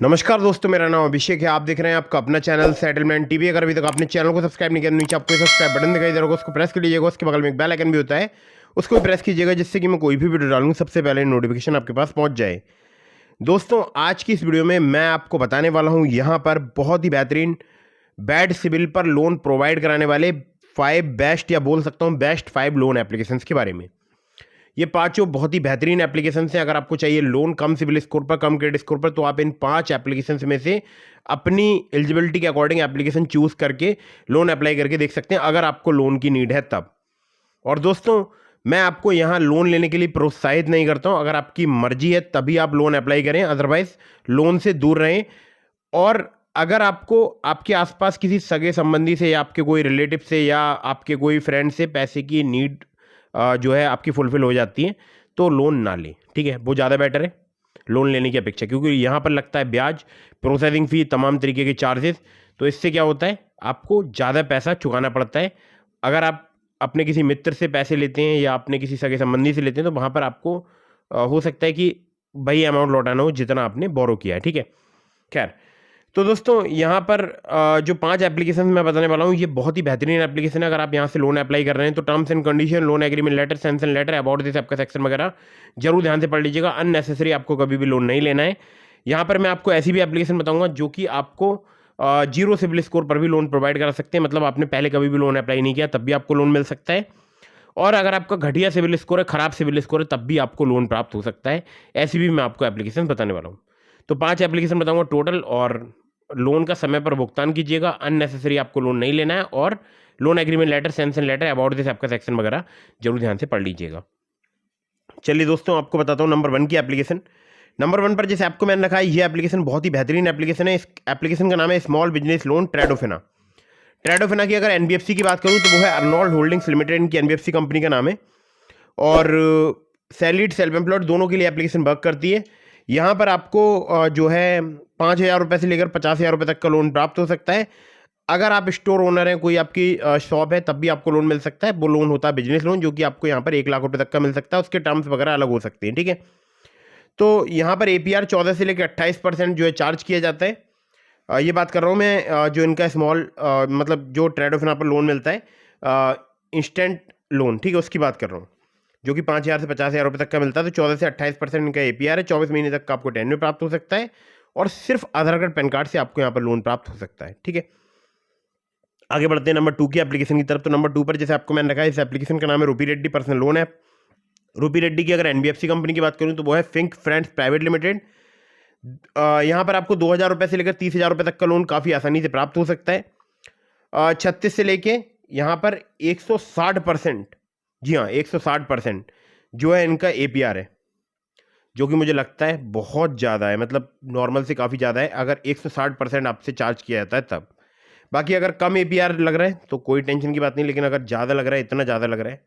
नमस्कार दोस्तों, मेरा नाम अभिषेक है। आप देख रहे हैं आपका अपना चैनल सेटलमेंट टीवी। अगर अभी तक आपने चैनल को सब्सक्राइब नहीं किया, नीचे आपको सब्सक्राइब बटन दिखाई दे रहा होगा, उसको प्रेस कर लीजिएगा। उसके बगल में एक बेल आइकन भी होता है, उसको भी प्रेस कीजिएगा, जिससे कि मैं कोई भी वीडियो डालूंगा सबसे पहले नोटिफिकेशन आपके पास पहुंच जाए। दोस्तों, आज की इस वीडियो में मैं आपको बताने वाला हूँ यहाँ पर बहुत ही बेहतरीन बैड सिविल पर लोन प्रोवाइड कराने वाले 5 बेस्ट, या बोल सकता हूँ बेस्ट 5 लोन एप्लीकेशंस के बारे में। ये पांचों बहुत ही बेहतरीन एप्लीकेशन हैं। अगर आपको चाहिए लोन कम सिविल स्कोर पर, कम क्रेडिट स्कोर पर, तो आप इन 5 एप्लीकेशन में से अपनी एलिजिबिलिटी के अकॉर्डिंग एप्लीकेशन चूज करके लोन अप्लाई करके देख सकते हैं, अगर आपको लोन की नीड है तब। और दोस्तों, मैं आपको यहाँ लोन लेने के लिए प्रोत्साहित नहीं करता हूँ। अगर आपकी मर्जी है तभी आप लोन अप्लाई करें, अदरवाइज लोन से दूर रहें। और अगर आपको आपके आसपास किसी सगे संबंधी से, या आपके कोई रिलेटिव से, या आपके कोई फ्रेंड से पैसे की नीड जो है आपकी फुलफिल हो जाती है, तो लोन ना लें, ठीक है। वो ज़्यादा बेटर है लोन लेने की अपेक्षा, क्योंकि यहाँ पर लगता है ब्याज, प्रोसेसिंग फ़ी, तमाम तरीके के चार्जेस। तो इससे क्या होता है, आपको ज़्यादा पैसा चुकाना पड़ता है। अगर आप अपने किसी मित्र से पैसे लेते हैं या अपने किसी सगे संबंधी से लेते हैं, तो वहाँ पर आपको हो सकता है कि वही अमाउंट लौटाना हो जितना आपने बोरो किया है, ठीक है। खैर, तो दोस्तों यहाँ पर जो 5 एप्लीकेशन मैं बताने वाला हूँ, ये बहुत ही बेहतरीन एप्लीकेशन है। अगर आप यहाँ से लोन अप्लाई कर रहे हैं तो terms and condition, loan agreement letter, sanction letter, about this आपका सेक्शन वगैरह जरूर ध्यान से पढ़ लीजिएगा। अननेसेसरी आपको कभी भी लोन नहीं लेना है। यहाँ पर मैं आपको ऐसी भी एप्लीकेशन बताऊंगा जो कि आपको जीरो सिविल स्कोर पर भी लोन प्रोवाइड करा सकते हैं। मतलब आपने पहले कभी भी लोन अप्लाई नहीं किया तब भी आपको लोन मिल सकता है। और अगर आपका घटिया सिविल स्कोर है, खराब सिविल स्कोर है, तब भी आपको लोन प्राप्त हो सकता है। ऐसी भी मैं आपको एप्लीकेशन बताने वाला हूँ। तो 5 एप्लीकेशन बताऊंगा टोटल, और लोन का समय पर भुगतान कीजिएगा। अननेसेसरी आपको लोन नहीं लेना है। और loan agreement letter, sanction letter, about this आपका सेक्शन वगैरह जरूर ध्यान से पढ़ लीजिएगा। चलिए दोस्तों, आपको बताता हूँ नंबर 1 की एप्लीकेशन। नंबर 1 पर जैसे आपको मैंने रखा है, ये एप्लीकेशन बहुत ही बेहतरीन एप्लीकेशन है। इस एप्लीकेशन का नाम है स्मॉल बिजनेस लोन ट्रेडोफिना। ट्रेडोफिना की अगर एनबीएफसी की बात करूँ तो वो है अर्नोल्ड होल्डिंग्स लिमिटेड, इनकी एनबीएफसी कंपनी का नाम है। और सैलरीड, सेल्फ एम्प्लॉयड दोनों के लिए एप्लीकेशन वर्क करती है। यहाँ पर आपको जो है 5,000 रुपये से लेकर 50,000 रुपये तक का लोन प्राप्त हो सकता है। अगर आप स्टोर ओनर हैं, कोई आपकी शॉप है, तब भी आपको लोन मिल सकता है। वो लोन होता है बिजनेस लोन, जो कि आपको यहाँ पर 1 लाख रुपये तक का मिल सकता है। उसके टर्म्स वगैरह अलग हो सकते हैं, ठीक है। तो यहाँ पर एपीआर 14 से लेकर 28% जो है चार्ज किया जाता है। ये बात कर रहा हूँ मैं जो इनका स्मॉल मतलब जो ट्रेडोफिना पर लोन मिलता है, इंस्टेंट लोन, ठीक है, उसकी बात कर रहा हूँ, जो कि 5,000 से 50,000 रुपये तक का मिलता है। तो 14 से 28% इनका एपीआर है। 24 महीने तक का आपको टेन्योर प्राप्त हो सकता है। और सिर्फ आधार कार्ड, पैन कार्ड से आपको यहाँ पर लोन प्राप्त हो सकता है, ठीक है। आगे बढ़ते हैं नंबर 2 की एप्लीकेशन की तरफ। तो नंबर 2 पर जैसे आपको मैंने रखा है, इस एप्लीकेशन का नाम है रूपी रेड्डी पर्सनल लोन ऐप। रूपी रेड्डी की अगर एनबीएफसी कंपनी की बात करूँ तो वो है फिंक फ्रेंड्स प्राइवेट लिमिटेड। यहाँ पर आपको 2,000 रुपये से लेकर 30,000 रुपये तक का लोन काफ़ी आसानी से प्राप्त हो सकता है। 36 से लेके यहाँ पर 160%, जी हाँ 160% जो है इनका एपीआर है, जो कि मुझे लगता है बहुत ज़्यादा है। मतलब नॉर्मल से काफ़ी ज़्यादा है अगर 160% आपसे चार्ज किया जाता है तब। बाकी अगर कम एपीआर लग रहा है तो कोई टेंशन की बात नहीं, लेकिन अगर ज़्यादा लग रहा है, इतना ज़्यादा लग रहा है,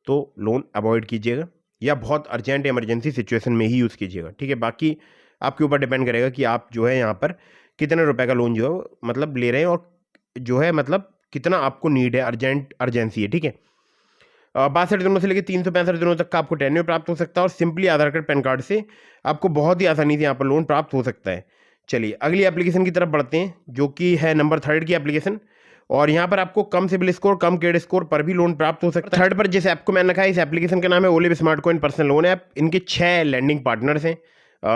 तो लोन अवॉइड कीजिएगा, या बहुत अर्जेंट इमरजेंसी सिचुएशन में ही यूज़ कीजिएगा, ठीक है। बाकी आपके ऊपर डिपेंड करेगा कि आप जो है यहाँ पर कितने रुपए का लोन जो है मतलब ले रहे हैं, और जो है मतलब कितना आपको नीड है, अर्जेंसी है, ठीक है। 62 दिनों से लेकर 365 दिनों तक का आपको टेन्योर प्राप्त हो सकता है। और सिंपली आधार कार्ड, पैन कार्ड से आपको बहुत ही आसानी से यहाँ पर लोन प्राप्त हो सकता है। चलिए अगली एप्लीकेशन की तरफ बढ़ते हैं, जो कि है नंबर 3 की एप्लीकेशन। और यहाँ पर आपको कम सिबिल स्कोर, कम क्रेडिट स्कोर पर भी लोन प्राप्त हो सकता है। 3 पर जैसे आपको मैंने रखा है, इस एप्लीकेशन का नाम है olive smart coin personal loan app. इनके 6 लैंडिंग पार्टनर्स हैं।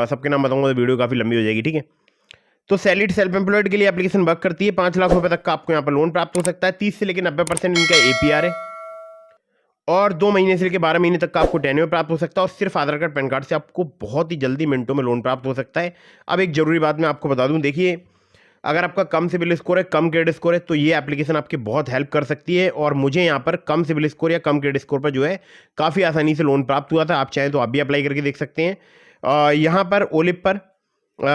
सबके नाम बताऊंगा तो वीडियो काफ़ी लंबी हो जाएगी, ठीक है। तो सैलरीड, सेल्फ एम्प्लॉयड के लिए एप्लीकेशन वर्क करती है। 5 लाख रुपए तक का आपको यहाँ पर लोन प्राप्त हो सकता है। 30 से लेकर 90% इनका एपीआर है। और 2 महीने से लेकर 12 महीने तक का आपको टेन्योर प्राप्त हो सकता है। और सिर्फ आधार कार्ड, पैन कार्ड से आपको बहुत ही जल्दी मिनटों में लोन प्राप्त हो सकता है। अब एक जरूरी बात मैं आपको बता दूं, देखिए अगर आपका कम सिबिल स्कोर है, कम क्रेडिट स्कोर है, तो ये एप्लीकेशन आपकी बहुत हेल्प कर सकती है। और मुझे यहाँ पर कम सिबिल स्कोर या कम क्रेडिट स्कोर पर जो है काफ़ी आसानी से लोन प्राप्त हुआ था। आप चाहें तो आप भी अप्लाई करके देख सकते हैं। यहाँ पर ओलिव पर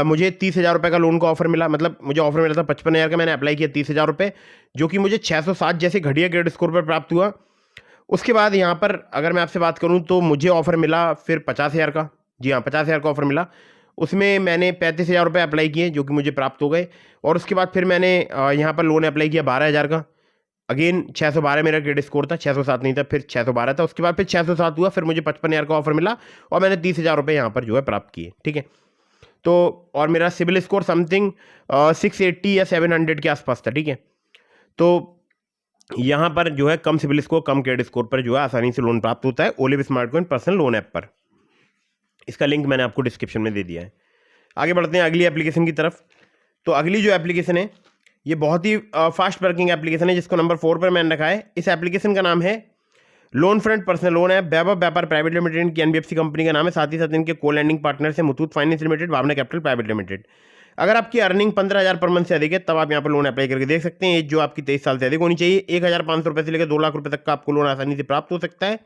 मुझे 30,000 रुपये का लोन का ऑफर मिला। मतलब मुझे ऑफर मिला था 55,000 का, मैंने अप्लाई किया 30,000 रुपये, जो कि मुझे 607 जैसे घटिया क्रेडिट स्कोर पर प्राप्त हुआ। उसके बाद यहाँ पर अगर मैं आपसे बात करूँ तो मुझे ऑफर मिला फिर 50,000 का, जी हाँ 50,000 का ऑफर मिला। उसमें मैंने 35,000 रुपये अप्लाई किए, जो कि मुझे प्राप्त हो गए। और उसके बाद फिर मैंने यहाँ पर लोन अप्लाई किया 12,000 का। अगेन 612 मेरा क्रेडिट स्कोर था, 607 नहीं था, फिर 612 था। उसके बाद फिर 607 हुआ, फिर मुझे 55,000 का ऑफर मिला, और मैंने 30,000 रुपये यहाँ पर जो है प्राप्त किए, ठीक है। तो और मेरा सिविल स्कोर समथिंग 680 या 700 के आसपास था, ठीक है। तो यहाँ पर जो है कम सिविल स्कोर, कम क्रेडिट स्कोर पर जो है आसानी से लोन प्राप्त होता है olive smart coin personal loan app पर। इसका लिंक मैंने आपको डिस्क्रिप्शन में दे दिया है। आगे बढ़ते हैं अगली एप्लीकेशन की तरफ। तो अगली जो एप्लीकेशन है ये बहुत ही फास्ट वर्किंग एप्लीकेशन है, जिसको नंबर 4 पर मैंने रखा है। इस एप्लीकेशन का नाम है loan front personal loan app. Vaibhav Vyapar private limited की एनबीएफसी कंपनी का नाम है। साथ ही साथ इनके को लैंडिंग पार्टनर है मुथूट फाइनेंस लिमिटेड, भावना कैपिटल प्राइवेट लिमिटेड। अगर आपकी अर्निंग 15,000 पर मंथ से अधिक है तब आप यहाँ पर लोन अप्लाई करके देख सकते हैं। एज जो आपकी 23 साल से अधिक होनी चाहिए। 1,500 रुपये से लेकर 2 लाख रुपये तक का आपको लोन आसानी से प्राप्त हो सकता है।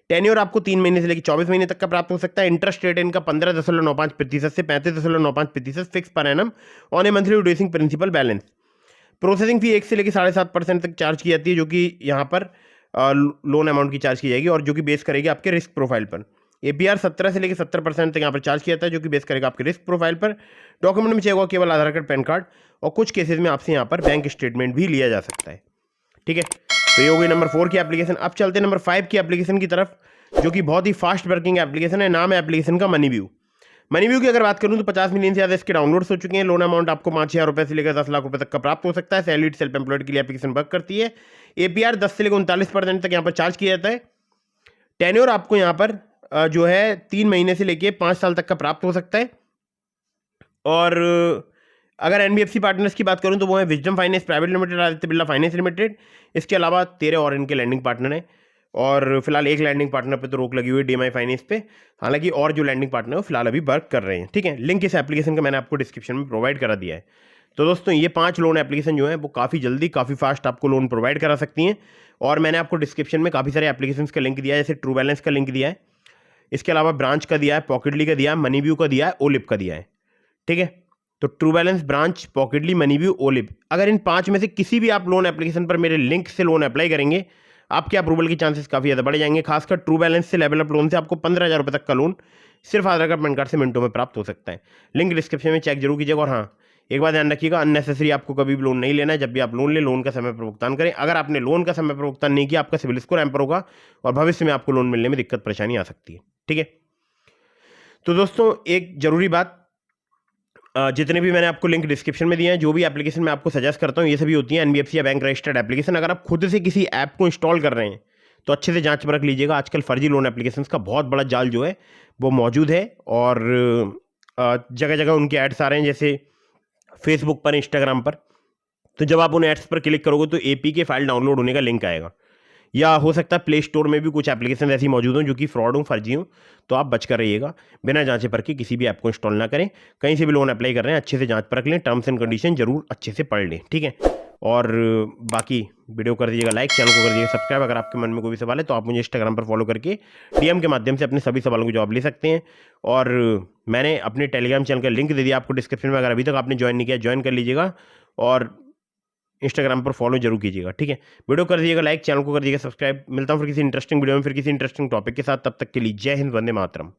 टेन्योर आपको 3 महीने से लेकर 24 महीने तक का प्राप्त हो सकता है। इंटरेस्ट रेट इनका 15.95% से 35.95% fix per annum on a monthly reducing principal balance. Processing fee 1 से लेकर 7.5% तक चार्ज की जाती है, जो कि यहाँ पर लोन अमाउंट की चार्ज की जाएगी और जो कि बेस करेगी आपके रिस्क प्रोफाइल पर। एपीआर 17 से लेकर 70% तक यहाँ पर चार्ज किया जाता है, जो कि बेस करेगा आपके रिस्क प्रोफाइल पर। डॉक्यूमेंट में चाहिए होगा केवल आधार कार्ड, पैन कार्ड और कुछ केसेस में आपसे यहाँ पर बैंक स्टेटमेंट भी लिया जा सकता है, ठीक है। तो ये हो गई नंबर 4 की एप्लीकेशन। अब चलते हैं नंबर 5 की एप्लीकेशन की तरफ, जो कि बहुत ही फास्ट वर्किंग एप्लीकेशन है। नाम है एप्लीकेशन का मनीव्यू। मनीव्यू की अगर बात करूं तो 50 मिलियन से ज़्यादा इसके डाउनलोड्स हो चुके हैं। लोन अमाउंट आपको 5,000 रुपये से लेकर 10 लाख रुपये तक का प्राप्त हो सकता है। सैलरीड सेल्फ एम्प्लॉयड के लिए एप्लीकेशन वर्क करती है। एपीआर 10 से लेकर 39% तक यहाँ पर चार्ज किया जाता है। टेन्योर आपको यहाँ पर जो है 3 महीने से लेकर 5 साल तक का प्राप्त हो सकता है। और अगर एनबीएफसी पार्टनर्स की बात करूं तो वो है wisdom finance private limited, Aditya Birla finance limited. इसके अलावा 13 और इनके लैंडिंग पार्टनर हैं और फिलहाल एक लैंडिंग पार्टनर पे तो रोक लगी हुई है डीएमआई फाइनेंस पे। हालांकि और जो लैंडिंग पार्टनर है वो फिलहाल अभी वर्क कर रहे हैं, ठीक है। लिंक इस एप्लीकेशन का मैंने आपको डिस्क्रिप्शन में प्रोवाइड करा दिया है। तो दोस्तों ये 5 लोन एप्लीकेशन जो है वो काफ़ी जल्दी काफ़ी फास्ट आपको लोन प्रोवाइड करा सकती हैं। और मैंने आपको डिस्क्रिप्शन में काफ़ी सारे एप्लीकेशन का लिंक दिया है, जैसे ट्रू बैलेंस का लिंक दिया है, इसके अलावा ब्रांच का दिया है, पॉकेटली का दिया है, मनीव्यू का दिया है, ओलिव का दिया है, ठीक है। तो true balance, branch, पॉकेटली, MoneyView, olive, अगर इन 5 में से किसी भी आप लोन एप्लीकेशन पर मेरे लिंक से लोन अप्लाई करेंगे आपके अप्रूवल के चांसेस काफ़ी ज़्यादा बढ़ जाएंगे। खासकर ट्रू बैलेंस से लेवल अप लोन से आपको 15,000 रुपये तक का लोन सिर्फ आधार कार्ड, पैन कार्ड से मिनटों में प्राप्त हो सकता है। लिंक डिस्क्रिप्शन में चेक जरूर कीजिएगा। और हाँ, एक बात ध्यान रखिएगा, अननेसेसरी आपको कभी भी लोन नहीं लेना है। जब भी आप लोन लें, लोन का समय पर भुगतान करें। अगर आपने लोन का समय पर भुगतान नहीं किया, आपका सिविल स्कोर हैम्पर होगा और भविष्य में आपको लोन मिलने में दिक्कत परेशानी आ सकती है, ठीक है। तो दोस्तों एक जरूरी बात, जितने भी मैंने आपको लिंक डिस्क्रिप्शन में दिए हैं, जो भी एप्लीकेशन मैं आपको सजेस्ट करता हूँ, ये सभी होती हैं एनबीएफसी या बैंक रजिस्टर्ड एप्लीकेशन। अगर आप खुद से किसी ऐप को इंस्टॉल कर रहे हैं तो अच्छे से जांच परख लीजिएगा। आजकल फर्जी लोन एप्लीकेशंस का बहुत बड़ा जाल जो है वो मौजूद है और जगह जगह उनके एड्स आ रहे हैं, जैसे फेसबुक पर, इंस्टाग्राम पर। तो जब आप उन एड्स पर क्लिक करोगे तो एपीके फाइल डाउनलोड होने का लिंक आएगा, या हो सकता है प्ले स्टोर में भी कुछ एप्लीकेशन ऐसी मौजूद हों जो कि फ्रॉड हों, फर्जी हों। तो आप बच कर रहिएगा, बिना जांचे परखे किसी भी ऐप को इंस्टॉल ना करें। कहीं से भी लोन अप्लाई कर रहे हैं अच्छे से जांच परख लें, टर्म्स एंड कंडीशन जरूर अच्छे से पढ़ लें, ठीक है। और बाकी वीडियो कर दीजिएगा लाइक, चैनल को कर दीजिएगा सब्सक्राइब। अगर आपके मन में कोई भी सवाल है तो आप मुझे इंस्टाग्राम पर फॉलो करके डीएम के माध्यम से अपने सभी सवालों को जवाब ले सकते हैं। और मैंने अपने टेलीग्राम चैनल का लिंक दे दिया आपको डिस्क्रिप्शन में। अगर अभी तक आपने ज्वाइन नहीं किया, ज्वाइन कर लीजिएगा और इंस्टाग्राम पर फॉलो जरूर कीजिएगा, ठीक है। वीडियो कर दीजिएगा लाइक, चैनल को कर दीजिएगा सब्सक्राइब। मिलता हूँ फिर किसी इंटरेस्टिंग वीडियो में, फिर किसी इंटरेस्टिंग टॉपिक के साथ। तब तक के लिए जय हिंद, वंदे मातरम।